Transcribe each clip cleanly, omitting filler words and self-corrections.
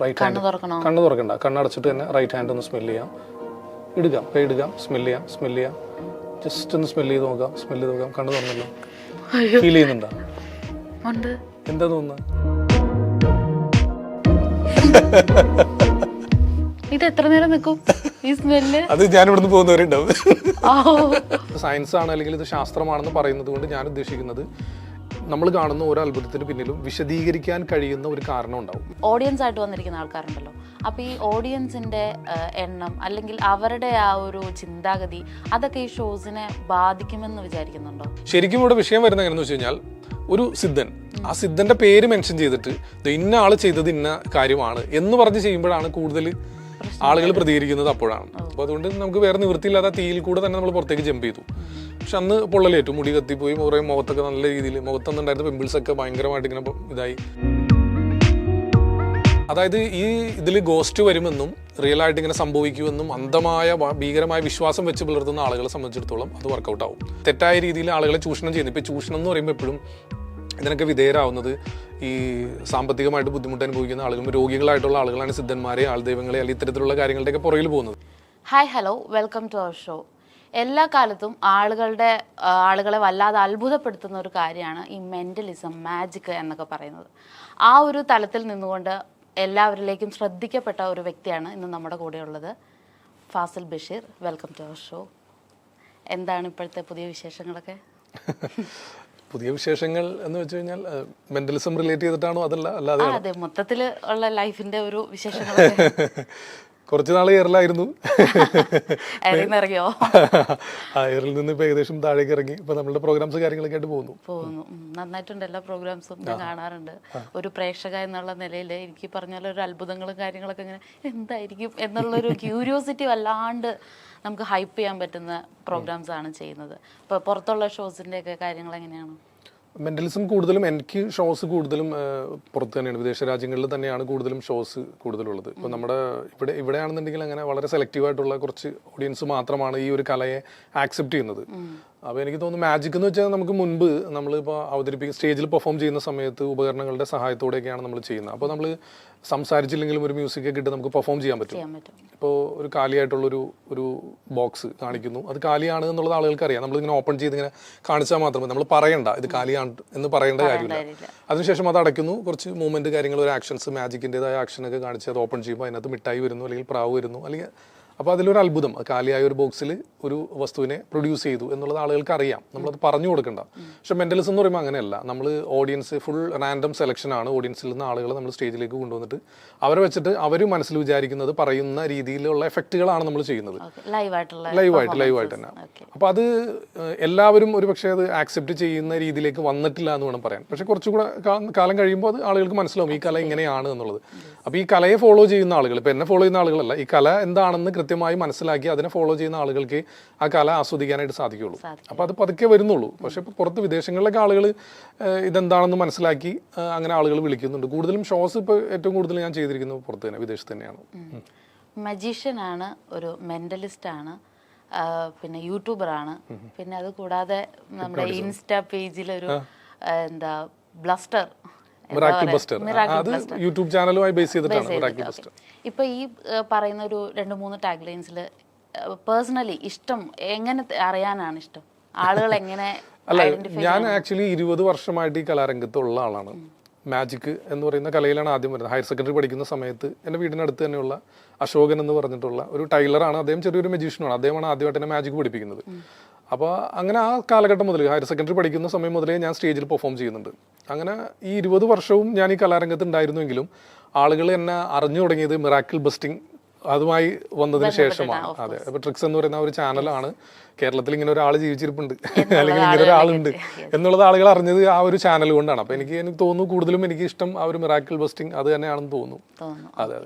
Right hand കണ്ണ് തുറക്കണ്ട, കണ്ണടച്ചിട്ട് തന്നെ right hand ഒന്ന് സ്മെല് ചെയ്യാം. ഇടുക, കൈ ഇടുക, സ്മെല് ചെയ്യാം. ജസ്റ്റ് ഒന്ന് സ്മെല് ചെയ്ത് നോക്കാം. കണ്ണ് തുറന്നല്ലോ, ഫീൽ ചെയ്യുന്നുണ്ടോ? എന്താ തോന്നുന്നത്? ഇത് എത്ര നേരം നിൽക്കും ഈ സ്മെല്ല്? അത് ഞാൻ ഇവിടുന്ന് പോകുന്നവരുണ്ടാവും. സയൻസ് ആണ് അല്ലെങ്കിൽ ഇത് ശാസ്ത്രമാണെന്ന് പറയുന്നത് കൊണ്ട് ഞാൻ ഉദ്ദേശിക്കുന്നത് നമ്മൾ കാണുന്ന ഓരോ അത്ഭുതത്തിന് പിന്നിലും വിശദീകരിക്കാൻ കഴിയുന്ന ഒരു കാരണം ഉണ്ടാവും. ഓഡിയൻസ് ആയിട്ട് വന്നിരിക്കുന്ന ആൾക്കാരുണ്ടല്ലോ, അപ്പോൾ ഈ ഓഡിയൻസിന്റെ എണ്ണം അല്ലെങ്കിൽ അവരുടെ ആ ഒരു ചിന്താഗതി അതൊക്കെ ഈ ഷോസിനെ ബാധിക്കുമെന്ന് വിചാരിക്കുന്നുണ്ടോ? ശരിക്കും ഇവിടെ വിഷയം വരുന്നത് എങ്ങനെയെന്ന് വെച്ച് കഴിഞ്ഞാൽ, ഒരു സിദ്ധൻ, ആ സിദ്ധന്റെ പേര് മെൻഷൻ ചെയ്തിട്ട് ഇന്ന ആള് ചെയ്തത് ഇന്ന കാര്യമാണ് എന്ന് പറഞ്ഞ് ചെയ്യുമ്പോഴാണ് കൂടുതൽ ആളുകൾ പ്രതികരിക്കുന്നത്. അപ്പോഴാണ്. അപ്പൊ അതുകൊണ്ട് നമുക്ക് വേറെ നിവൃത്തിയില്ലാതെ തീയിൽ കൂടെ തന്നെ നമ്മൾ പുറത്തേക്ക് ജമ്പ് ചെയ്തു. പക്ഷെ അന്ന് പൊള്ളലേറ്റു, മുടി കത്തിപ്പോയി, കുറേ മുഖത്തൊക്കെ നല്ല രീതിയിൽ, മുഖത്തൊന്നുണ്ടായിരുന്ന പിമ്പിൾസ് ഒക്കെ ഭയങ്കരമായിട്ട് ഇങ്ങനെ ഇതായി. അതായത് ഈ ഇതിൽ ഗോസ്റ്റ് വരുമെന്നും റിയൽ ആയിട്ട് ഇങ്ങനെ സംഭവിക്കുമെന്നും അന്ധമായ ഭീകരമായ വിശ്വാസം വെച്ച് പുലർത്തുന്ന ആളുകളെ സംബന്ധിച്ചിടത്തോളം അത് വർക്കൗട്ട് ആവും. തെറ്റായ രീതിയിൽ ആളുകളെ ചൂഷണം ചെയ്യുന്നു. ഇപ്പൊ ചൂഷണം എന്ന് പറയുമ്പോൾ എപ്പോഴും ഇതിനൊക്കെ വിധേയരാവുന്നത് ഈ സാമ്പത്തികമായിട്ട് ബുദ്ധിമുട്ട് അനുഭവിക്കുന്ന ആളുകളും രോഗികളായിട്ടുള്ള ആളുകളാണ് സിദ്ധന്മാരെ, ആൾദൈവങ്ങളെ അല്ലെങ്കിൽ ഇത്തരത്തിലുള്ള കാര്യങ്ങളുടെയൊക്കെ പുറകിൽ പോകുന്നത്. Hi, hello, welcome to our show. എല്ലാ കാലത്തും ആളുകളെ വല്ലാതെ അത്ഭുതപ്പെടുത്തുന്ന ഒരു കാര്യമാണ് ഈ മെൻ്റലിസം, മാജിക് എന്നൊക്കെ പറയുന്നത്. ആ ഒരു തലത്തിൽ നിന്നുകൊണ്ട് എല്ലാവരിലേക്കും ശ്രദ്ധിക്കപ്പെട്ട ഒരു വ്യക്തിയാണ് ഇന്ന് നമ്മുടെ കൂടെയുള്ളത്, Fazil Basheer. Welcome to our show. എന്താണ് ഇപ്പോഴത്തെ പുതിയ വിശേഷങ്ങളൊക്കെ? പുതിയ വിശേഷങ്ങൾ എന്ന് വെച്ച് കഴിഞ്ഞാൽ മെന്റലിസം റിലേറ്റ് ചെയ്തിട്ടാണോ? അല്ലാതെ അതെ, മൊത്തത്തിൽ ഉള്ള ലൈഫിന്റെ ഒരു വിശേഷങ്ങളൊക്കെ. കുറച്ച് നാൾ എയറിലായിരുന്നു. ഇറങ്ങിയോ? എയറിൽ നിന്ന് ഇപ്പൊ ഏകദേശം താഴേക്ക് ഇറങ്ങി. ഇപ്പൊ നമ്മുടെ പ്രോഗ്രാംസ് കാര്യങ്ങളൊക്കെ ആയിട്ട് പോകുന്നു. നന്നായിട്ടുണ്ട്. എല്ലാ പ്രോഗ്രാംസും ഞാൻ കാണാറുണ്ട്. ഒരു പ്രേക്ഷക എന്നുള്ള നിലയിൽ എനിക്ക് പറഞ്ഞാൽ ഒരു അത്ഭുതങ്ങളും കാര്യങ്ങളൊക്കെ ഇങ്ങനെ എന്തായിരിക്കും എന്നുള്ളൊരു ക്യൂരിയോസിറ്റി വല്ലാണ്ട് നമുക്ക് ഹൈപ്പ് ചെയ്യാൻ പറ്റുന്ന പ്രോഗ്രാംസ് ആണ് ചെയ്യുന്നത്. ഇപ്പോൾ പുറത്തുള്ള ഷോസിൻ്റെ ഒക്കെ കാര്യങ്ങൾ എങ്ങനെയാണ്? മെന്റലിസം കൂടുതലും എനിക്ക് ഷോസ് കൂടുതലും പുറത്ത് തന്നെയാണ്, വിദേശ രാജ്യങ്ങളിൽ തന്നെയാണ് കൂടുതലും ഷോസ് കൂടുതലുള്ളത്. ഇപ്പോൾ നമ്മുടെ ഇവിടെയാണെന്നുണ്ടെങ്കിൽ അങ്ങനെ വളരെ സെലക്റ്റീവായിട്ടുള്ള കുറച്ച് ഓഡിയൻസ് മാത്രമാണ് ഈ ഒരു കലയെ ആക്സെപ്റ്റ് ചെയ്യുന്നത്. അപ്പോൾ എനിക്ക് തോന്നുന്നു മാജിക് എന്ന് വെച്ചാൽ നമുക്ക് മുൻപ് നമ്മളിപ്പോൾ അവതരിപ്പിക്കുന്ന സ്റ്റേജിൽ പെർഫോം ചെയ്യുന്ന സമയത്ത് ഉപകരണങ്ങളുടെ സഹായത്തോടെയൊക്കെയാണ് നമ്മൾ ചെയ്യുന്നത്. അപ്പോൾ നമ്മൾ സംസാരിച്ചില്ലെങ്കിലും ഒരു മ്യൂസിക് ഒക്കെ ഇട്ട് നമുക്ക് പെർഫോം ചെയ്യാൻ പറ്റും. ഇപ്പോൾ ഒരു കാലിയായിട്ടുള്ളൊരു ബോക്സ് കാണിക്കുന്നു, അത് കാലിയാണ് എന്നുള്ളത് ആളുകൾക്ക് അറിയാം. നമ്മളിങ്ങനെ ഓപ്പൺ ചെയ്ത് ഇങ്ങനെ കാണിച്ചാൽ മാത്രമേ, നമ്മൾ പറയണ്ട ഇത് കാലിയാണ് എന്ന് പറയേണ്ട കാര്യമില്ല. അതിനുശേഷം അത് അടയ്ക്കുന്നു, കുറച്ച് മൂവ്മെന്റ് കാര്യങ്ങൾ, ഒരു ആക്ഷൻസ്, മാജിക്കിൻ്റെതായ ആക്ഷനൊക്കെ കാണിച്ച് അത് ഓപ്പൺ ചെയ്യുമ്പോൾ അതിനകത്ത് മിഠായി വരുന്നു, അല്ലെങ്കിൽ പ്രാവ് വരുന്നു, അല്ലെങ്കിൽ അപ്പോൾ അതിലൊരു അത്ഭുതം, കാലിയായ ഒരു ബോക്സിൽ ഒരു വസ്തുവിനെ പ്രൊഡ്യൂസ് ചെയ്തു എന്നുള്ളത് ആളുകൾക്ക് അറിയാം. നമ്മളത് പറഞ്ഞു കൊടുക്കണ്ട. പക്ഷെ മെന്റലിസം എന്ന് പറയുമ്പോൾ അങ്ങനെയല്ല. നമ്മൾ ഓഡിയൻസ് ഫുൾ റാൻഡം സെലക്ഷൻ ആണ്. ഓഡിയൻസിൽ നിന്ന് ആളുകളെ നമ്മൾ സ്റ്റേജിലേക്ക് കൊണ്ടുവന്നിട്ട് അവരെ വെച്ചിട്ട് അവർ മനസ്സിൽ വിചാരിക്കുന്നത് പറയുന്ന രീതിയിലുള്ള എഫക്റ്റുകളാണ് നമ്മൾ ചെയ്യുന്നത്. ലൈവായിട്ട് തന്നെ. അപ്പോൾ അത് എല്ലാവരും ഒരു പക്ഷേ അത് ആക്സെപ്റ്റ് ചെയ്യുന്ന രീതിയിലേക്ക് വന്നിട്ടില്ല എന്ന് വേണം പറയാൻ. പക്ഷെ കുറച്ചുകൂടെ കാലം കഴിയുമ്പോൾ അത് ആളുകൾക്ക് മനസ്സിലാവും ഈ കല ഇങ്ങനെയാണ് എന്നുള്ളത്. അപ്പോൾ ഈ കലയെ ഫോളോ ചെയ്യുന്ന ആളുകൾ, ഇപ്പം എന്നെ ഫോളോ ചെയ്യുന്ന ആളുകളല്ല, ഈ കല എന്താണെന്ന് കൃത്യമായി മനസ്സിലാക്കി അതിനെ ഫോളോ ചെയ്യുന്ന ആളുകൾക്ക് ആ കല ആസ്വദിക്കാനായിട്ട് സാധിക്കുള്ളൂ. അപ്പോൾ അത് പതുക്കെ വരുന്നുള്ളൂ. പക്ഷെ ഇപ്പോൾ പുറത്ത് വിദേശങ്ങളിലൊക്കെ ആളുകൾ ഇതെന്താണെന്ന് മനസ്സിലാക്കി അങ്ങനെ ആളുകൾ വിളിക്കുന്നുണ്ട്. കൂടുതലും ഷോസ് ഇപ്പോൾ ഏറ്റവും കൂടുതൽ ഞാൻ ചെയ്തിരിക്കുന്നത് പുറത്ത് തന്നെ, വിദേശത്ത് തന്നെയാണ്. മജീഷ്യനാണ്, ഒരു മെന്റലിസ്റ്റ് ആണ്, പിന്നെ യൂട്യൂബറാണ്, പിന്നെ അത് കൂടാതെ നമ്മുടെ ഇൻസ്റ്റാ പേജിലൊരു എന്താ ബ്ലസ്റ്റർ, യൂട്യൂബ് ചാനലുമായി ബേസ് ചെയ്തിട്ടാണ്. ഇപ്പൊ ഈ പറയുന്ന ഒരു 2-3 ടാഗ് ലൈൻസിൽ പേഴ്സണലി ഇഷ്ടം എങ്ങനെ അറിയാനാണ് ഇഷ്ടം? ആളുകൾ എങ്ങനെ? അല്ല, ഞാൻ ആക്ച്വലി 20 വർഷമായിട്ട് ഈ കലാരംഗത്തുള്ള ആളാണ്. മാജിക് എന്ന് പറയുന്ന കലയിലാണ് ആദ്യം വരുന്നത്. ഹയർ സെക്കൻഡറി പഠിക്കുന്ന സമയത്ത് എൻ്റെ വീടിനടുത്ത് തന്നെയുള്ള അശോകൻ എന്ന് പറഞ്ഞിട്ടുള്ള ഒരു ടൈലറാണ്. അദ്ദേഹം ചെറിയൊരു മജീഷ്യനാണ്. അദ്ദേഹമാണ് ആദ്യമായിട്ട് എന്നെ മാജിക് പഠിപ്പിക്കുന്നത്. അപ്പോൾ അങ്ങനെ ആ കാലഘട്ടം മുതൽ, ഹയർ സെക്കൻഡറി പഠിക്കുന്ന സമയം മുതലേ ഞാൻ സ്റ്റേജിൽ പെർഫോം ചെയ്യുന്നുണ്ട്. അങ്ങനെ ഈ 20 വർഷവും ഞാൻ ഈ കലാരംഗത്ത് ഉണ്ടായിരുന്നുവെങ്കിലും ആളുകൾ എന്നെ അറിഞ്ഞു തുടങ്ങിയത് മിറാക്കിൾ ബസ്റ്റിംഗ് അതുമായി വന്നതിന് ശേഷമാണ്. അതെ, അപ്പോൾ ട്രിക്സ് എന്ന് പറയുന്ന ഒരു ചാനലാണ് കേരളത്തിൽ ഇങ്ങനെ ഒരാൾ ജീവിച്ചിരിപ്പുണ്ട് അല്ലെങ്കിൽ ഇങ്ങനെ ഒരാളുണ്ട് എന്നുള്ളത് ആളുകൾ അറിഞ്ഞത് ആ ഒരു ചാനൽ കൊണ്ടാണ്. അപ്പോൾ എനിക്ക് തോന്നുന്നു കൂടുതലും എനിക്ക് ഇഷ്ടം ആ ഒരു മിറാക്കിൾ ബസ്റ്റിംഗ് അത് തന്നെയാണെന്ന് തോന്നുന്നു. അതെ,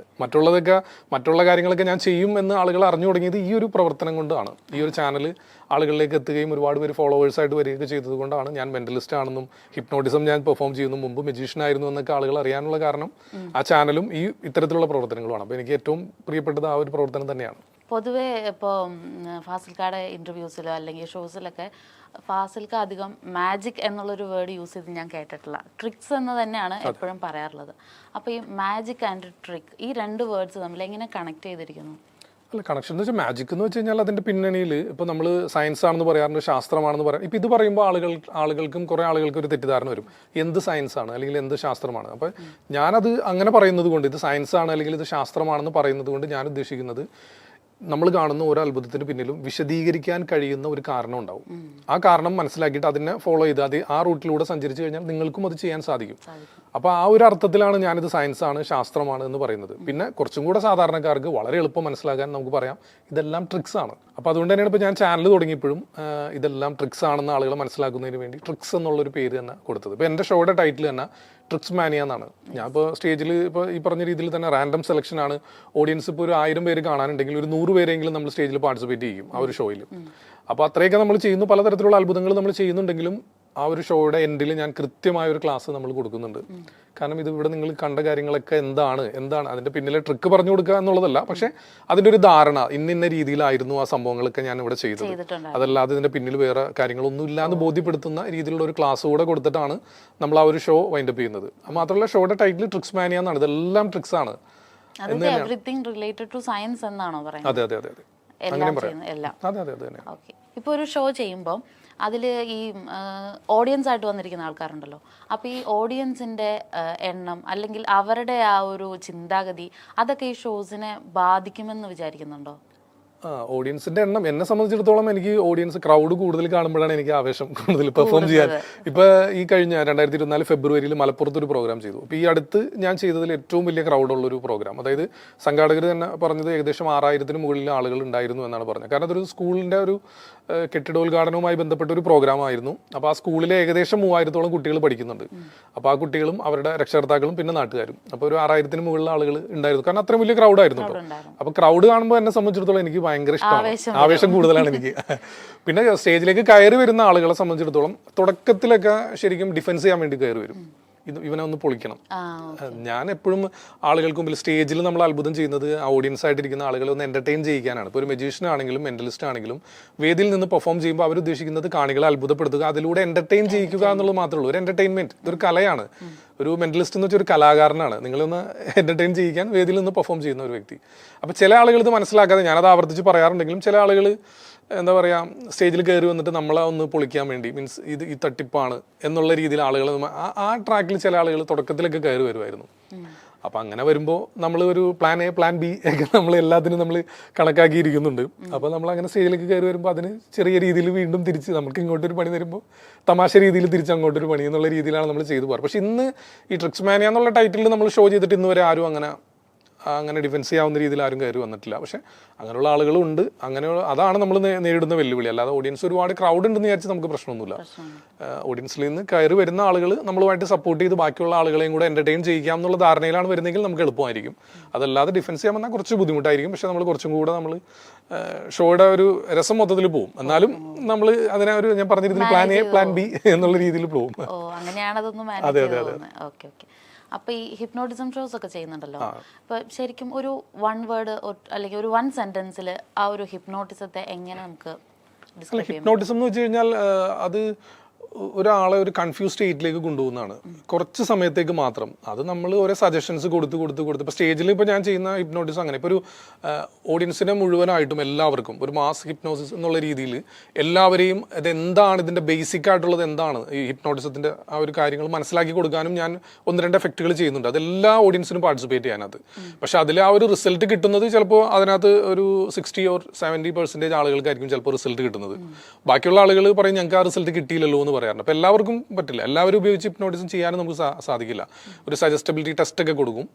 മറ്റുള്ള കാര്യങ്ങളൊക്കെ ഞാൻ ചെയ്യും എന്ന് ആളുകൾ അറിഞ്ഞു തുടങ്ങിയത് ഈ ഒരു പ്രവർത്തനം കൊണ്ടാണ്. ഈ ഒരു ചാനൽ ആളുകളിലേക്ക് എത്തുകയും ഒരുപാട് പേര് ഫോളോവേഴ്സായിട്ട് വരികയൊക്കെ ചെയ്തത് കൊണ്ടാണ്. ഞാൻ മെന്റലിസ്റ്റ് ആണെന്നും ഹിപ്നോട്ടിസം ഞാൻ പെർഫോം ചെയ്യുന്നു, മുമ്പ് മജീഷ്യൻ ആയിരുന്നു എന്നൊക്കെ ആളുകൾ അറിയാനുള്ള കാരണം ആ ചാനലും ഈ ഇത്തരത്തിലുള്ള പ്രവർത്തനങ്ങളുമാണ്. അപ്പോൾ എനിക്ക് ഏറ്റവും പ്രിയപ്പെട്ടത് ആ ഒരു പ്രവർത്തനം തന്നെയാണ്. പൊതുവേ ഇപ്പോൾ ഫാസിൽക്കാടെ ഇൻ്റർവ്യൂസിലോ അല്ലെങ്കിൽ ഷോസിലൊക്കെ ഫാസിൽക്ക് അധികം മാജിക് എന്നുള്ളൊരു വേർഡ് യൂസ് ചെയ്ത് ഞാൻ കേട്ടിട്ടില്ല. ട്രിക്സ് എന്ന് തന്നെയാണ് എപ്പോഴും പറയാറുള്ളത്. അപ്പോൾ ഈ മാജിക് ആൻഡ് ട്രിക്ക് ഈ രണ്ട് വേർഡ്സ് തമ്മിൽ എങ്ങനെ കണക്ട് ചെയ്തിരിക്കുന്നു? അല്ല, കണക്ഷൻ എന്ന് വെച്ചാൽ മാജിക് എന്ന് വെച്ച് കഴിഞ്ഞാൽ അതിൻ്റെ പിന്നണിയിൽ ഇപ്പോൾ നമ്മൾ സയൻസ് ആണെന്ന് പറയാറുണ്ട്, ശാസ്ത്രമാണെന്ന് പറയാം. ഇപ്പോൾ ഇത് പറയുമ്പോൾ ആളുകൾക്കും കുറേ ആളുകൾക്ക് ഒരു തെറ്റിദ്ധാരണ വരും, എന്ത് സയൻസ് ആണ് അല്ലെങ്കിൽ എന്ത് ശാസ്ത്രമാണ്. അപ്പോൾ ഞാനത് അങ്ങനെ പറയുന്നത് കൊണ്ട്, ഇത് സയൻസ് ആണ് അല്ലെങ്കിൽ ഇത് ശാസ്ത്രമാണെന്ന് പറയുന്നത് കൊണ്ട് ഞാൻ ഉദ്ദേശിക്കുന്നത്, നമ്മൾ കാണുന്ന ഓരോ അത്ഭുതത്തിന് പിന്നിലും വിശദീകരിക്കാൻ കഴിയുന്ന ഒരു കാരണം ഉണ്ടാവും. ആ കാരണം മനസ്സിലാക്കിയിട്ട് അതിനെ ഫോളോ ചെയ്ത് അത് ആ റൂട്ടിലൂടെ സഞ്ചരിച്ചു കഴിഞ്ഞാൽ നിങ്ങൾക്കും അത് ചെയ്യാൻ സാധിക്കും. അപ്പോൾ ആ ഒരു അർത്ഥത്തിലാണ് ഞാനിത് സയൻസ് ആണ്, ശാസ്ത്രമാണ് എന്ന് പറയുന്നത്. പിന്നെ കുറച്ചും കൂടെ സാധാരണക്കാർക്ക് വളരെ എളുപ്പം മനസ്സിലാക്കാൻ നമുക്ക് പറയാം ഇതെല്ലാം ട്രിക്സ് ആണ്. അപ്പോൾ അതുകൊണ്ട് തന്നെയാണ് ഇപ്പോൾ ഞാൻ ചാനൽ തുടങ്ങിയപ്പോഴും ഇതെല്ലാം ട്രിക്സ് ആണെന്ന് ആളുകൾ മനസ്സിലാക്കുന്നതിന് വേണ്ടി ട്രിക്സ് എന്നുള്ളൊരു പേര് തന്നെ കൊടുത്തത്. ഇപ്പോൾ എൻ്റെ ഷോയുടെ ടൈറ്റിൽ തന്നെ ട്രിക്സ് മാനിയ എന്നാണ്. ഞാൻ ഇപ്പോൾ സ്റ്റേജിൽ ഇപ്പോൾ ഈ പറഞ്ഞ രീതിയിൽ തന്നെ റാൻഡം സെലക്ഷൻ ആണ്. ഓഡിയൻസ് ഇപ്പോൾ ഒരു 1000 പേര് കാണാനുണ്ടെങ്കിൽ ഒരു 100 പേരെങ്കിലും നമ്മൾ സ്റ്റേജിൽ പാർട്ടിസിപ്പേറ്റ് ചെയ്യും ആ ഒരു ഷോയിൽ. അപ്പോൾ അത്രയൊക്കെ നമ്മൾ ചെയ്യുന്നു, പലതരത്തിലുള്ള അത്ഭുതങ്ങൾ നമ്മൾ ചെയ്യുന്നുണ്ടെങ്കിലും ആ ഒരു ഷോയുടെ എൻഡിൽ ഞാൻ കൃത്യമായ ഒരു ക്ലാസ് നമ്മൾ കൊടുക്കുന്നുണ്ട്. കാരണം ഇത് ഇവിടെ നിങ്ങൾ കണ്ട കാര്യങ്ങളൊക്കെ എന്താണ് അതിൻ്റെ പിന്നിലെ ട്രിക്ക് പറഞ്ഞു കൊടുക്കുക എന്നുള്ളതല്ല, പക്ഷേ അതിൻ്റെ ഒരു ധാരണ ഇന്ന രീതിയിലായിരുന്നു ആ സംഭവങ്ങളൊക്കെ ഞാൻ ഇവിടെ ചെയ്തത്. അതല്ലാതെ ഇതിൻ്റെ പിന്നിൽ വേറെ കാര്യങ്ങളൊന്നും ഇല്ലാന്ന് ബോധ്യപ്പെടുത്തുന്ന രീതിയിലുള്ള ഒരു ക്ലാസ് കൂടെ കൊടുത്തിട്ടാണ് നമ്മൾ ആ ഒരു ഷോ വൈൻഡപ്പ് ചെയ്യുന്നത്. മാത്രമല്ല ഷോയുടെ ടൈറ്റിൽ ട്രിക്സ് മാനിയ എന്നാണ്. ഇതെല്ലാം ട്രിക്സ് ആണ്. അതെ അതെ അതെ അതെ അങ്ങനെ പറയാം. അതെ അതെ അതെ. ഇപ്പോൾ ഒരു ഷോ ചെയ്യുമ്പോൾ അതിൽ ഈ ഓഡിയൻസ് ആയിട്ട് വന്നിരിക്കുന്ന ആൾക്കാരുണ്ടല്ലോ, അപ്പോൾ ഈ ഓഡിയൻസിൻ്റെ എണ്ണം അല്ലെങ്കിൽ അവരുടെ ആ ഒരു ചിന്താഗതി അതൊക്കെ ഈ ഷോസിനെ ബാധിക്കുമെന്ന് വിചാരിക്കുന്നുണ്ടോ? ഓഡിയൻസിന്റെ എണ്ണം എന്നെ സംബന്ധിച്ചിടത്തോളം എനിക്ക് ഓഡിയൻസ് ക്രൗഡ് കൂടുതൽ കാണുമ്പോഴാണ് എനിക്ക് ആവേശം കൂടുതൽ പെർഫോം ചെയ്യാൻ. ഇപ്പൊ ഈ കഴിഞ്ഞ 2024 ഫെബ്രുവരിയിൽ മലപ്പുറത്ത് ഒരു പ്രോഗ്രാം ചെയ്തു. ഇപ്പൊ ഈ അടുത്ത് ഞാൻ ചെയ്തതിൽ ഏറ്റവും വലിയ ക്രൗഡുള്ള ഒരു പ്രോഗ്രാം, അതായത് സംഘാടകർ തന്നെ പറഞ്ഞത് ഏകദേശം 6000-ന് മുകളിൽ ആളുകൾ ഉണ്ടായിരുന്നു എന്നാണ് പറഞ്ഞത്. കാരണം അതൊരു സ്കൂളിന്റെ ഒരു കെട്ടിടോദ്ഘാടനവുമായി ബന്ധപ്പെട്ട ഒരു പ്രോഗ്രാം ആയിരുന്നു. അപ്പോൾ ആ സ്കൂളിലെ ഏകദേശം 3000-ഓളം കുട്ടികൾ പഠിക്കുന്നുണ്ട്. അപ്പോൾ ആ കുട്ടികളും അവരുടെ രക്ഷകർത്താക്കളും പിന്നെ നാട്ടുകാരും, അപ്പോൾ ഒരു 6000-ന് മുകളിൽ ആളുകൾ ഉണ്ടായിരുന്നു. കാരണം അത്രയും വലിയ ക്രൗഡായിരുന്നു. അപ്പോൾ ക്രൗഡ് കാണുമ്പോൾ എന്നെ സംബന്ധിച്ചിടത്തോളം എനിക്ക് ഭയങ്കര ഇഷ്ടമാണ്, ആവേശം കൂടുതലാണ് എനിക്ക്. പിന്നെ സ്റ്റേജിലേക്ക് കയറി വരുന്ന ആളുകളെ സംബന്ധിച്ചിടത്തോളം തുടക്കത്തിലൊക്കെ ശരിക്കും ഡിഫെൻസ് ചെയ്യാൻ വേണ്ടി കയറി വരും, ഇവനെ ഒന്ന് പൊളിക്കണം. ഞാൻ എപ്പോഴും ആളുകൾക്ക് മുമ്പിൽ സ്റ്റേജിൽ നമ്മൾ അത്ഭുതം ചെയ്യുന്നത് ഓഡിയൻസ് ആയിട്ടിരിക്കുന്ന ആളുകളെ ഒന്ന് എന്റർടൈൻ ചെയ്യിക്കാനാണ്. ഇപ്പോൾ ഒരു മജീഷ്യൻ ആണെങ്കിലും മെന്റലിസ്റ്റ് ആണെങ്കിലും വേദിയിൽ നിന്ന് പെർഫോം ചെയ്യുമ്പോൾ അവർ ഉദ്ദേശിക്കുന്നത് കാണികളെ അത്ഭുതപ്പെടുത്തുക, അതിലൂടെ എന്റർടൈൻ ചെയ്യിക്കുക എന്നുള്ളത് മാത്രമേ ഉള്ളൂ. ഒരു എന്റർടൈൻമെന്റ്, ഇതൊരു കലയാണ്. ഒരു മെന്റലിസ്റ്റ് എന്ന് വെച്ചാൽ ഒരു കലാകാരനാണ്. നിങ്ങളൊന്ന് എന്റർടൈൻ ചെയ്യിക്കാൻ വേദിയിൽ നിന്ന് പെർഫോം ചെയ്യുന്ന ഒരു വ്യക്തി. അപ്പോൾ ചില ആളുകൾ ഇത് മനസ്സിലാക്കാതെ, ഞാനത് ആവർത്തിച്ച് പറയാറുണ്ടെങ്കിലും ചില ആളുകൾ എന്താ പറയുക, സ്റ്റേജിൽ കയറി വന്നിട്ട് നമ്മളെ ഒന്ന് പൊളിക്കാൻ വേണ്ടി, മീൻസ് ഇത് ഈ തട്ടിപ്പാണ് എന്നുള്ള രീതിയിൽ ആളുകൾ ആ ട്രാക്കിൽ ചില ആളുകൾ തുടക്കത്തിലൊക്കെ കയറി വരുമായിരുന്നു. അപ്പം അങ്ങനെ വരുമ്പോൾ നമ്മൾ ഒരു പ്ലാൻ എ പ്ലാൻ ബി ഒക്കെ നമ്മൾ എല്ലാത്തിനും നമ്മൾ കണക്കാക്കിയിരിക്കുന്നുണ്ട്. അപ്പോൾ നമ്മൾ അങ്ങനെ സ്റ്റേജിലേക്ക് കയറി വരുമ്പോൾ അതിന് ചെറിയ രീതിയിൽ വീണ്ടും തിരിച്ച് നമുക്ക് ഇങ്ങോട്ടൊരു പണി തരുമ്പോൾ തമാശ രീതിയിൽ തിരിച്ച് അങ്ങോട്ടൊരു പണി എന്നുള്ള രീതിയിലാണ് നമ്മൾ ചെയ്തു പോകാറ്. പക്ഷെ ഇന്ന് ഈ ട്രിക്സ് മാനിയ എന്നുള്ള ടൈറ്റിൽ നമ്മൾ ഷോ ചെയ്തിട്ട് ഇന്ന് വരെ ആരും അങ്ങനെ ഡിഫെൻസ് ചെയ്യാവുന്ന രീതിയിൽ ആരും കയറി വന്നിട്ടില്ല. പക്ഷെ അങ്ങനെയുള്ള ആളുകളും ഉണ്ട്. അതാണ് നമ്മൾ നേരിടുന്ന വെല്ലുവിളി. അല്ലാതെ ഓഡിയൻസ് ഒരുപാട് ക്രൗഡ് ഉണ്ടെന്ന് വിചാരിച്ച് നമുക്ക് പ്രശ്നമൊന്നുമില്ല. ഓഡിയൻസിൽ നിന്ന് കയറി വരുന്ന ആളുകൾ നമ്മളുമായിട്ട് സപ്പോർട്ട് ചെയ്ത് ബാക്കിയുള്ള ആളുകളെയും കൂടെ എന്റർടൈൻ ചെയ്യിക്കാം എന്നുള്ള ധാരണയിലാണ് വരുന്നതെങ്കിൽ നമുക്ക് എളുപ്പമായിരിക്കും. അതല്ലാതെ ഡിഫെൻസ് ചെയ്യാൻ വന്നാൽ കുറച്ച് ബുദ്ധിമുട്ടായിരിക്കും. പക്ഷെ നമ്മൾ കുറച്ചും കൂടെ നമ്മൾ ഷോയുടെ ഒരു രസം മൊത്തത്തിൽ പോകും. എന്നാലും നമ്മൾ അതിനെ ഒരു ഞാൻ പറഞ്ഞിരുന്ന പ്ലാൻ എ പ്ലാൻ ബി എന്നുള്ള രീതിയിൽ പോകും. അതെ അതെ അതെ. അപ്പോൾ ഈ ഹിപ്നോട്ടിസം ഷോസ് ഒക്കെ ചെയ്യുന്നുണ്ടല്ലോ, അപ്പോൾ ശരിക്കും ഒരു 1 വേർഡ് അല്ലെങ്കിൽ ഒരു 1 സെന്റൻസിൽ ആ ഒരു ഹിപ്നോട്ടിസത്തെ എങ്ങനെ നമുക്ക് ഡിസ്ക്രൈബ് ചെയ്യാം? ഹിപ്നോട്ടിസം എന്ന് വെച്ച് കഴിഞ്ഞാൽ അത് ഒരാളെ ഒരു കൺഫ്യൂസ് സ്റ്റേറ്റിലേക്ക് കൊണ്ടുപോകുന്നതാണ്, കുറച്ച് സമയത്തേക്ക് മാത്രം. അത് നമ്മൾ ഓരോ സജഷൻസ് കൊടുത്ത് ഇപ്പോൾ സ്റ്റേജിൽ ഇപ്പോൾ ഞാൻ ചെയ്യുന്ന ഹിപ്നോട്ടിസം അങ്ങനെ ഇപ്പോൾ ഒരു ഓഡിയൻസിനെ മുഴുവനായിട്ടും എല്ലാവർക്കും ഒരു മാസ് ഹിപ്നോസിസ് എന്നുള്ള രീതിയിൽ എല്ലാവരെയും ഇതെന്താണ്, ഇതിൻ്റെ ബേസിക് ആയിട്ടുള്ളത് എന്താണ്, ഈ ഹിപ്നോട്ടിസത്തിൻ്റെ ആ ഒരു കാര്യങ്ങൾ മനസ്സിലാക്കി കൊടുക്കാനും ഞാൻ 1-2 എഫക്റ്റുകൾ ചെയ്യുന്നുണ്ട്. അതെല്ലാ ഓഡിയൻസിനും പാർട്ടിസിപ്പേറ്റ് ചെയ്യാനകത്ത്. പക്ഷെ അതിൽ ആ ഒരു റിസൾട്ട് കിട്ടുന്നത് ചിലപ്പോൾ അതിനകത്ത് ഒരു 60 or 70% ആളുകൾക്കായിരിക്കും ചിലപ്പോൾ റിസൾട്ട് കിട്ടുന്നത്. ബാക്കിയുള്ള ആളുകൾ പറയും ഞങ്ങൾക്ക് ആ റിസൾട്ട് കിട്ടിയില്ലല്ലോ എന്ന് പറയാറുണ്ട്. അപ്പോൾ എല്ലാവർക്കും പറ്റില്ല, എല്ലാവരും ഉപയോഗിച്ച് ഹിപ്നോട്ടിസം ചെയ്യാനും നമുക്ക് സാധിക്കില്ല. ഒരു സജസ്റ്റബിലിറ്റി ടെസ്റ്റ് ഒക്കെ കൊടുക്കും.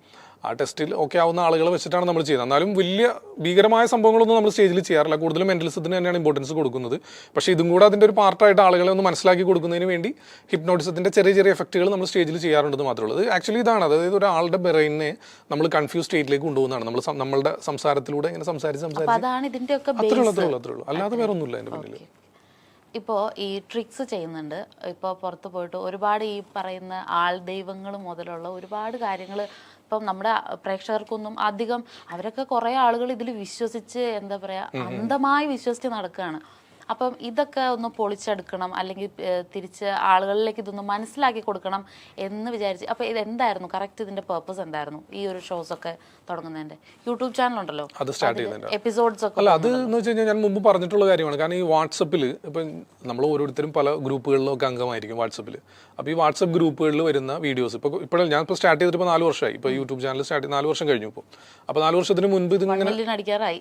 ആ ടെസ്റ്റിൽ ഓക്കെ ആവുന്ന ആളുകളെ വെച്ചിട്ടാണ് നമ്മൾ ചെയ്യുന്നത്. എന്നാലും വലിയ ഭീകരമായ സംഭവങ്ങളൊന്നും നമ്മൾ സ്റ്റേജിൽ ചെയ്യാറില്ല. കൂടുതലും മെന്റലിസത്തിന് തന്നെയാണ് ഇമ്പോർട്ടൻസ് കൊടുക്കുന്നത്. പക്ഷേ ഇതും കൂടെ അതിൻ്റെ ഒരു പാർട്ടായിട്ട് ആളുകളെ ഒന്ന് മനസ്സിലാക്കി കൊടുക്കുന്നതിന് വേണ്ടി ഹിപ്നോട്ടിസത്തിൻ്റെ ചെറിയ എഫക്റ്റുകൾ നമ്മൾ സ്റ്റേജിൽ ചെയ്യാറുണ്ടെന്ന് മാത്രമേ ഉള്ളൂ. ആക്ച്വലി ഇതാണ്, അതായത് ഒരാളുടെ ബ്രെയിനെ നമ്മൾ കൺഫ്യൂസ് സ്റ്റേറ്റിലേക്ക് കൊണ്ടുപോകുന്നതാണ്. നമ്മളുടെ സംസാരത്തിലൂടെ ഇങ്ങനെ സംസാരിച്ച് അത്രേ ഉള്ളൂ, അല്ലാതെ വേറെ ഒന്നുമില്ല അതിൻ്റെ പിന്നിൽ. ഇപ്പോൾ ഈ ട്രിക്സ് ചെയ്യുന്നുണ്ട്, ഇപ്പോൾ പുറത്ത് പോയിട്ട് ഒരുപാട് ഈ പറയുന്ന ആൾ ദൈവങ്ങൾ മുതലുള്ള ഒരുപാട് കാര്യങ്ങൾ ഇപ്പം നമ്മുടെ പ്രേക്ഷകർക്കൊന്നും അധികം, അവരൊക്കെ കുറേ ആളുകൾ ഇതിൽ വിശ്വസിച്ച് എന്താ പറയുക അന്ധമായി വിശ്വസിച്ച് നടക്കുകയാണ്. അപ്പം ഇതൊക്കെ ഒന്ന് പൊളിച്ചെടുക്കണം, അല്ലെങ്കിൽ തിരിച്ച് ആളുകളിലേക്ക് ഇതൊന്ന് മനസ്സിലാക്കി കൊടുക്കണം എന്ന് വിചാരിച്ച്. അപ്പോൾ ഇതെന്തായിരുന്നു കറക്റ്റ്, ഇതിന്റെ പേർപ്പസ് എന്തായിരുന്നു ഈ ഒരു ഷോസ് ഒക്കെ തുടങ്ങുന്നതിന്റെ? യൂട്യൂബ് ചാനൽ ഉണ്ടല്ലോ, അത് സ്റ്റാർട്ട് ചെയ്യുന്നുണ്ട്. എപ്പിസോഡ്സ് ഒക്കെ. അല്ല, അത് എന്ന് വെച്ച് കഴിഞ്ഞാൽ ഞാൻ മുമ്പ് പറഞ്ഞിട്ടുള്ള കാര്യമാണ്. കാരണം ഈ വാട്സപ്പിൽ ഇപ്പം നമ്മൾ ഓരോരുത്തരും പല ഗ്രൂപ്പുകളിലൊക്കെ അംഗമായിരിക്കും വാട്സപ്പിൽ. അപ്പോൾ ഈ വാട്സപ്പ് ഗ്രൂപ്പുകളിൽ വരുന്ന വീഡിയോസ് ഇപ്പോഴും ഞാൻ ഇപ്പോൾ സ്റ്റാർട്ട് ചെയ്തിട്ട് ഇപ്പോൾ 4 വർഷമായി. ഇപ്പോൾ യൂട്യൂബ് ചാനൽ സ്റ്റാർട്ട് 4 വർഷം കഴിഞ്ഞു. അപ്പോൾ 4 വർഷത്തിന് മുൻപ് ഇതിങ്ങനെ അടിക്കാറായി.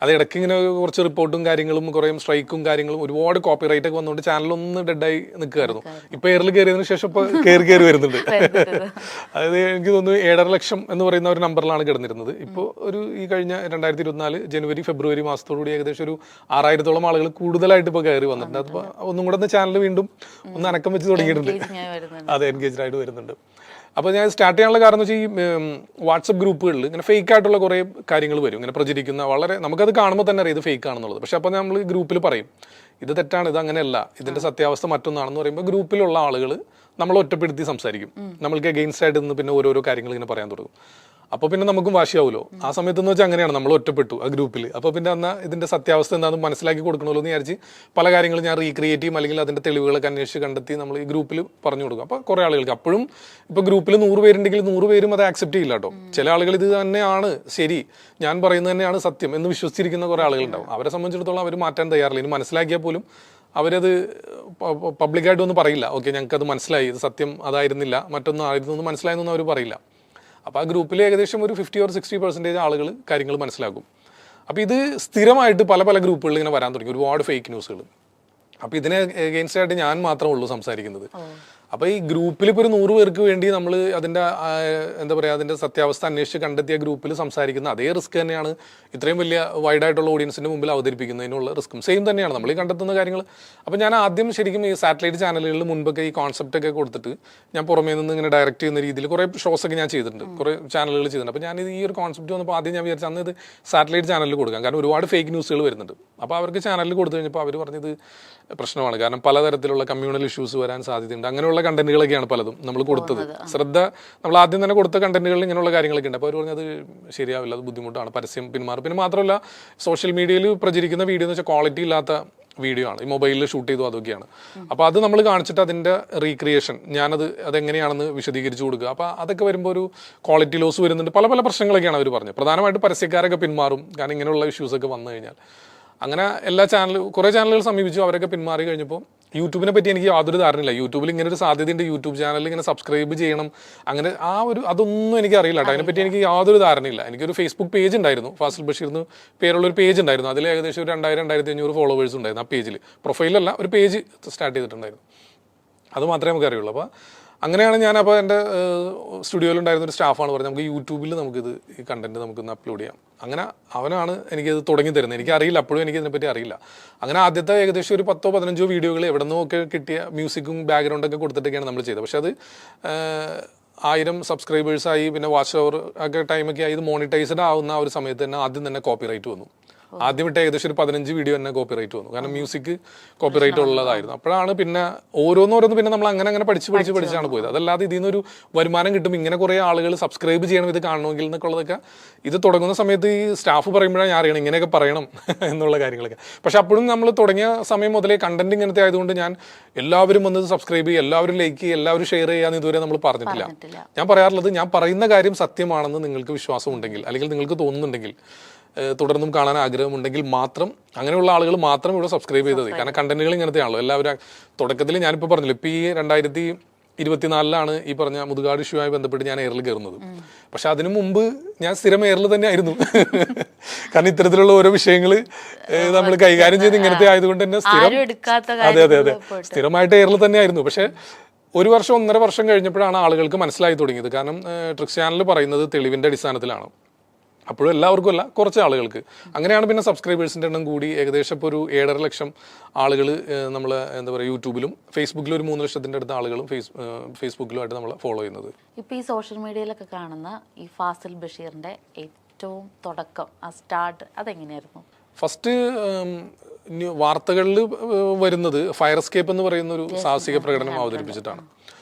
അത് ഇടയ്ക്ക് ഇങ്ങനെ കുറച്ച് റിപ്പോർട്ടും കാര്യങ്ങളും കുറേ സ്ട്രൈക്കും കാര്യങ്ങളും ഒരുപാട് കോപ്പിറൈറ്റ് ഒക്കെ വന്നുകൊണ്ട് ചാനലൊന്ന് ഡെഡായി നിൽക്കുമായിരുന്നു. ഇപ്പോൾ എയറിൽ കയറിയതിനു ശേഷം ഇപ്പോൾ കയറി വരുന്നുണ്ട്. അതായത് എനിക്ക് തോന്നുന്നു 7.5 ലക്ഷം എന്ന് പറയുന്ന ഒരു നമ്പറിലാണ് കിടന്നിരുന്നത്. ഇപ്പോൾ ഒരു ഈ കഴിഞ്ഞ 2024 ജനുവരി ഫെബ്രുവരി മാസത്തോടുകൂടി ഏകദേശം ഒരു 6000-ഓളം ആളുകൾ കൂടുതലായിട്ട് ഇപ്പോൾ കയറി വന്നിട്ടുണ്ട്. അതിപ്പോൾ ഒന്നും കൂടെ ചാനൽ വീണ്ടും ഒന്ന് അനക്കം വെച്ച് തുടങ്ങിയിട്ടുണ്ട്. അതെ, എൻഗേജ്ഡ് ആയിട്ട് വരുന്നുണ്ട്. അപ്പോൾ ഞാൻ സ്റ്റാർട്ട് ചെയ്യാനുള്ള കാരണം എന്ന് വെച്ചാൽ ഈ വാട്സപ്പ് ഗ്രൂപ്പുകളിൽ ഇങ്ങനെ ഫേക്ക് ആയിട്ടുള്ള കുറേ കാര്യങ്ങൾ വരും, ഇങ്ങനെ പ്രചരിക്കുന്ന വളരെ നമുക്കത് കാണുമ്പോൾ തന്നെ അറിയാം ഇത് ഫേക്ക് ആണെന്നുള്ളത്. പക്ഷെ അപ്പോൾ നമ്മൾ ഗ്രൂപ്പിൽ പറയും ഇത് തെറ്റാണ്, ഇത് അങ്ങനെയല്ല, ഇതിൻ്റെ സത്യാവസ്ഥ മറ്റൊന്നാണെന്ന് പറയുമ്പോൾ ഗ്രൂപ്പിലുള്ള ആളുകൾ നമ്മൾ ഒറ്റപ്പെടുത്തി സംസാരിക്കും. നമ്മൾക്ക് എഗെയിൻസ്റ്റ് ആയിട്ട് നിന്ന് പിന്നെ ഓരോരോ കാര്യങ്ങൾ ഇങ്ങനെ പറയാൻ തുടങ്ങും. അപ്പോൾ പിന്നെ നമുക്കും വാശിയാവുമല്ലോ. ആ സമയത്തെന്ന് വെച്ചാൽ അങ്ങനെയാണ്, നമ്മൾ ഒറ്റപ്പെട്ടു ആ ഗ്രൂപ്പിൽ. അപ്പോൾ പിന്നെ എന്നാൽ ഇതിൻ്റെ സത്യാവസ്ഥ എന്താണെന്ന് മനസ്സിലാക്കി കൊടുക്കണമല്ലോ എന്ന് വിചാരിച്ച് പല കാര്യങ്ങളും ഞാൻ റീക്രിയേറ്റ് ചെയ്യും, അല്ലെങ്കിൽ അതിൻ്റെ തെളിവുകളൊക്കെ അന്വേഷിച്ച് കണ്ടെത്തി നമ്മൾ ഈ ഗ്രൂപ്പിൽ പറഞ്ഞു കൊടുക്കും. അപ്പോൾ കുറേ ആളുകൾക്ക് അപ്പോഴും ഇപ്പോൾ ഗ്രൂപ്പിൽ 100 പേരുണ്ടെങ്കിൽ 100 പേരും അത് ആക്സെപ്റ്റ് ചെയ്യില്ല കേട്ടോ. ചില ആളുകൾ ഇത് തന്നെയാണ് ശരി, ഞാൻ പറയുന്നത് തന്നെയാണ് സത്യം എന്ന് വിശ്വസിച്ചിരിക്കുന്ന കുറേ ആളുകളുണ്ടാവും. അവരെ സംബന്ധിച്ചിടത്തോളം അവർ മാറ്റാൻ തയ്യാറില്ല. ഇനി മനസ്സിലാക്കിയാൽ പോലും അവരത് പബ്ലിക്കായിട്ടൊന്നും പറയില്ല. ഓക്കെ, ഞങ്ങൾക്കത് മനസ്സിലായി, ഇത് സത്യം അതായിരുന്നില്ല, മറ്റൊന്നും ആയിരുന്നു എന്ന് മനസ്സിലായെന്നൊന്നും അവർ പറയില്ല. അപ്പോൾ ആ ഗ്രൂപ്പിൽ ഏകദേശം ഒരു 50 or 60% ആളുകൾ കാര്യങ്ങൾ മനസ്സിലാക്കും. അപ്പോൾ ഇത് സ്ഥിരമായിട്ട് പല പല ഗ്രൂപ്പുകളിൽ ഇങ്ങനെ വരാൻ തുടങ്ങി, ഒരുപാട് ഫേക്ക് ന്യൂസുകൾ. അപ്പോൾ ഇതിനെ എഗെയിൻസ്റ്റ് ആയിട്ട് ഞാൻ മാത്രമേ ഉള്ളൂ സംസാരിക്കുന്നത്. അപ്പോൾ ഈ ഗ്രൂപ്പിൽ ഇപ്പോൾ ഒരു 100 പേർക്ക് വേണ്ടി നമ്മൾ അതിൻ്റെ എന്താ പറയുക, അതിൻ്റെ സത്യാവസ്ഥ അന്വേഷിച്ച് കണ്ടെത്തിയ ഗ്രൂപ്പിൽ സംസാരിക്കുന്ന അതേ റിസ്ക് തന്നെയാണ് ഇത്രയും വലിയ വൈഡായിട്ടുള്ള ഓഡിയൻസിൻ്റെ മുമ്പിൽ അവതരിപ്പിക്കുന്നതിനുള്ള റിസ്ക്കും സെയിം തന്നെയാണ് നമ്മൾ ഈ കണ്ടെത്തുന്ന കാര്യങ്ങൾ. അപ്പോൾ ഞാൻ ആദ്യം ശരിക്കും ഈ സാറ്റലൈറ്റ് ചാനലുകളിൽ മുൻപൊക്കെ ഈ കോൺസെപ്റ്റ് ഒക്കെ കൊടുത്തിട്ട് ഞാൻ പുറമേ നിന്ന് ഇങ്ങനെ ഡയറക്റ്റ് ചെയ്യുന്ന രീതിയിൽ കുറേ ഷോസൊക്കെ ഞാൻ ചെയ്തിട്ടുണ്ട്, കുറേ ചാനലുകൾ ചെയ്തിട്ടുണ്ട്. അപ്പോൾ ഞാനിത് ഈ ഒരു കോൺസെപ്റ്റ് വന്നപ്പോൾ ആദ്യം ഞാൻ വിചാരിച്ചു അന്ന് ഇത് സാറ്റലൈറ്റ് ചാനലിൽ കൊടുക്കാം, കാരണം ഒരുപാട് ഫേക്ക് ന്യൂസുകൾ വരുന്നുണ്ട്. അപ്പോൾ അവർക്ക് ചാനലിൽ കൊടുത്തു കഴിഞ്ഞപ്പോൾ അവർ പറഞ്ഞത് പ്രശ്നമാണ്, കാരണം പലതരത്തിലുള്ള കമ്മ്യൂണൽ ഇഷ്യൂസ് വരാൻ സാധ്യതയുണ്ട്. അങ്ങനെയുള്ള കണ്ടന്റുകളൊക്കെയാണ് പലതും നമ്മൾ കൊടുത്തത്. നമ്മൾ ആദ്യം തന്നെ കൊടുത്ത കണ്ടന്റുകളിൽ ഇങ്ങനെയുള്ള കാര്യങ്ങളൊക്കെ ഉണ്ട്. അപ്പോൾ അവർ പറഞ്ഞത് ശരിയാവില്ല, അത് ബുദ്ധിമുട്ടാണ്, പരസ്യം പിന്മാറും. പിന്നെ മാത്രമല്ല സോഷ്യൽ മീഡിയയിൽ പ്രചരിക്കുന്ന വീഡിയോ എന്ന് വെച്ചാൽ ക്വാളിറ്റി ഇല്ലാത്ത വീഡിയോ ആണ്, ഈ മൊബൈലിൽ ഷൂട്ട് ചെയ്തു അതൊക്കെയാണ്. അപ്പോൾ അത് നമ്മൾ കാണിച്ചിട്ട് അതിൻ്റെ റീക്രിയേഷൻ അതെങ്ങനെയാണെന്ന് വിശദീകരിച്ചു കൊടുക്കുക. അപ്പോൾ അതൊക്കെ വരുമ്പോൾ ഒരു ക്വാളിറ്റി ലോസ് വരുന്നുണ്ട്, പല പല പ്രശ്നങ്ങളൊക്കെയാണ് അവർ പറഞ്ഞത്. പ്രധാനമായിട്ട് പരസ്യക്കാരൊക്കെ പിന്മാറും, കാരണം ഇങ്ങനെയുള്ള ഇഷ്യൂസൊക്കെ വന്നു കഴിഞ്ഞാൽ. അങ്ങനെ കുറേ ചാനലുകൾ സമീപിച്ചു, അവരൊക്കെ പിന്മാറി കഴിഞ്ഞപ്പോൾ യൂട്യൂബിനെ പറ്റി എനിക്ക് യാതൊരു ധാരണയില്ല. യൂട്യൂബിൽ ഇങ്ങനെ ഒരു സാധ്യതയുണ്ട്, യൂട്യൂബ് ചാനലിൽ ഇങ്ങനെ സബ്സ്ക്രൈബ് ചെയ്യണം, അങ്ങനെ അതൊന്നും എനിക്ക് അറിയില്ല കേട്ടോ. അതിനെപ്പറ്റി എനിക്ക് യാതൊരു ധാരണയില്ല. എനിക്കൊരു ഫേസ്ബുക്ക് പേജ് ഉണ്ടായിരുന്നു, ഫാസിൽ ബഷീർ എന്ന് പേരുള്ളൊരു പേജ് ഉണ്ടായിരുന്നു. അതിൽ ഏകദേശം ഒരു 2000-2500 ഫോളോവേഴ്സ് ഉണ്ടായിരുന്നു ആ പേജിൽ. പ്രൊഫൈലല്ല, ഒരു പേജ് സ്റ്റാർട്ട് ചെയ്തിട്ടുണ്ടായിരുന്നു. അത് മാത്രമേ നമുക്ക് അറിയുള്ളൂ. അപ്പോൾ അങ്ങനെയാണ് ഞാൻ അപ്പോൾ എൻ്റെ സ്റ്റുഡിയോയിലുണ്ടായിരുന്ന ഒരു സ്റ്റാഫാണ് പറഞ്ഞത് നമുക്ക് യൂട്യൂബിൽ നമുക്കിത് ഈ കണ്ടന്റ് നമുക്കൊന്ന് അപ്ലോഡ് ചെയ്യാം. അങ്ങനെ അവനാണ് എനിക്കിത് തുടങ്ങി തരുന്നത്. എനിക്കറിയില്ല, അപ്പോഴും എനിക്ക് ഇതിനെപ്പറ്റി അറിയില്ല. അങ്ങനെ ആദ്യത്തെ ഏകദേശം ഒരു 10-15 വീഡിയോകൾ എവിടെ നിന്നൊക്കെ കിട്ടിയ മ്യൂസിക്കും ബാക്ക്ഗ്രൗണ്ടൊക്കെ കൊടുത്തിട്ടൊക്കെയാണ് നമ്മൾ ചെയ്തത്. പക്ഷെ അത് 1000 സബ്സ്ക്രൈബേഴ്സായി, പിന്നെ വാച്ച് അവർ ഒക്കെ ടൈമൊക്കെ ആയി ഇത് മോണിറ്റൈസ്ഡ് ആവുന്ന ആ ഒരു സമയത്ത് തന്നെ ആദ്യം തന്നെ കോപ്പിറൈറ്റ് വന്നു. ആദ്യം വിട്ട് ഏകദേശം ഒരു 15 വീഡിയോ തന്നെ കോപ്പിറൈറ്റ് വന്നു, കാരണം മ്യൂസിക് കോപ്പിറൈറ്റ് ഉള്ളതായിരുന്നു. അപ്പോഴാണ് പിന്നെ ഓരോന്നോരോന്ന് പിന്നെ നമ്മൾ അങ്ങനെ പഠിച്ചാണ് പോയത്. അതല്ലാതെ ഇതിൽ നിന്നൊരു വരുമാനം കിട്ടും, ഇങ്ങനെ കുറേ ആളുകൾ സബ്സ്ക്രൈബ് ചെയ്യണം ഇത് കാണണമെങ്കിൽ എന്നൊക്കെ ഉള്ളതൊക്കെ ഇത് തുടങ്ങുന്ന സമയത്ത് ഈ സ്റ്റാഫ് പറയുമ്പോഴാണ് ഞാൻ അറിയണം ഇങ്ങനെയൊക്കെ പറയണം എന്നുള്ള കാര്യങ്ങളൊക്കെ. പക്ഷെ അപ്പോഴും നമ്മൾ തുടങ്ങിയ സമയം മുതലേ കണ്ടന്റ് ഇങ്ങനത്തെ ആയതുകൊണ്ട് ഞാൻ എല്ലാവരും വന്നത് സബ്സ്ക്രൈബ് ചെയ്യുക, എല്ലാവരും ലൈക്ക് ചെയ്യുക, എല്ലാവരും ഷെയർ ചെയ്യാന്ന് ഇതുവരെ നമ്മൾ പറഞ്ഞിട്ടില്ല. ഞാൻ പറയാറുള്ളത്, ഞാൻ പറയുന്ന കാര്യം സത്യമാണെന്ന് നിങ്ങൾക്ക് വിശ്വാസം ഉണ്ടെങ്കിൽ, അല്ലെങ്കിൽ നിങ്ങൾക്ക് തോന്നുന്നുണ്ടെങ്കിൽ, തുടർന്നും കാണാൻ ആഗ്രഹമുണ്ടെങ്കിൽ മാത്രം, അങ്ങനെയുള്ള ആളുകൾ മാത്രം ഇവിടെ സബ്സ്ക്രൈബ് ചെയ്തത്. കാരണം കണ്ടന്റുകൾ ഇങ്ങനത്തെയാണല്ലോ. എല്ലാവരും തുടക്കത്തിൽ ഞാനിപ്പോൾ പറഞ്ഞില്ല, ഇപ്പോൾ ഈ 2024 ഈ പറഞ്ഞ മുതുകാട് ഇഷ്യൂമായി ബന്ധപ്പെട്ട് ഞാൻ എയറിൽ കയറുന്നത്. പക്ഷെ അതിനു മുമ്പ് ഞാൻ സ്ഥിരം എയറിൽ തന്നെ ആയിരുന്നു. കാരണം ഇത്തരത്തിലുള്ള ഓരോ വിഷയങ്ങൾ നമ്മൾ കൈകാര്യം ചെയ്ത് ഇങ്ങനത്തെ ആയതുകൊണ്ട് തന്നെ അതെ സ്ഥിരമായിട്ട് എയറിൽ തന്നെ ആയിരുന്നു. പക്ഷെ 1 വർഷം 1.5 വർഷം കഴിഞ്ഞപ്പോഴാണ് ആളുകൾക്ക് മനസ്സിലായി തുടങ്ങിയത്. കാരണം ട്രിക്സ് ചാനൽ പറയുന്നത് തെളിവിൻ്റെ അടിസ്ഥാനത്തിലാണ്. അപ്പോഴും എല്ലാവർക്കും അല്ല, കുറച്ച് ആളുകൾക്ക്. അങ്ങനെയാണ് പിന്നെ സബ്സ്ക്രൈബേഴ്സിൻ്റെ എണ്ണം കൂടി ഏകദേശം ഇപ്പോൾ ഒരു 7.5 ലക്ഷം ആളുകൾ നമ്മൾ എന്താ പറയുക യൂട്യൂബിലും ഫേസ്ബുക്കിലും ഒരു 3 ലക്ഷത്തിൻ്റെ അടുത്ത ആളുകളും ഫേസ്ബുക്കിലുമായിട്ട് നമ്മൾ ഫോളോ ചെയ്യുന്നത്. ഇപ്പോൾ ഈ സോഷ്യൽ മീഡിയയിലൊക്കെ കാണുന്ന ഈ ഫാസിൽ ബഷീറിൻ്റെ ഏറ്റവും തുടക്കം, ആ സ്റ്റാർട്ട് അതെങ്ങനെയായിരുന്നു? ഫസ്റ്റ് വാർത്തകളിൽ വരുന്നത് ഫയർ എസ്കേപ്പ് എന്ന് പറയുന്ന ഒരു സാഹസിക പ്രകടനം അവതരിപ്പിച്ചിട്ടാണ്.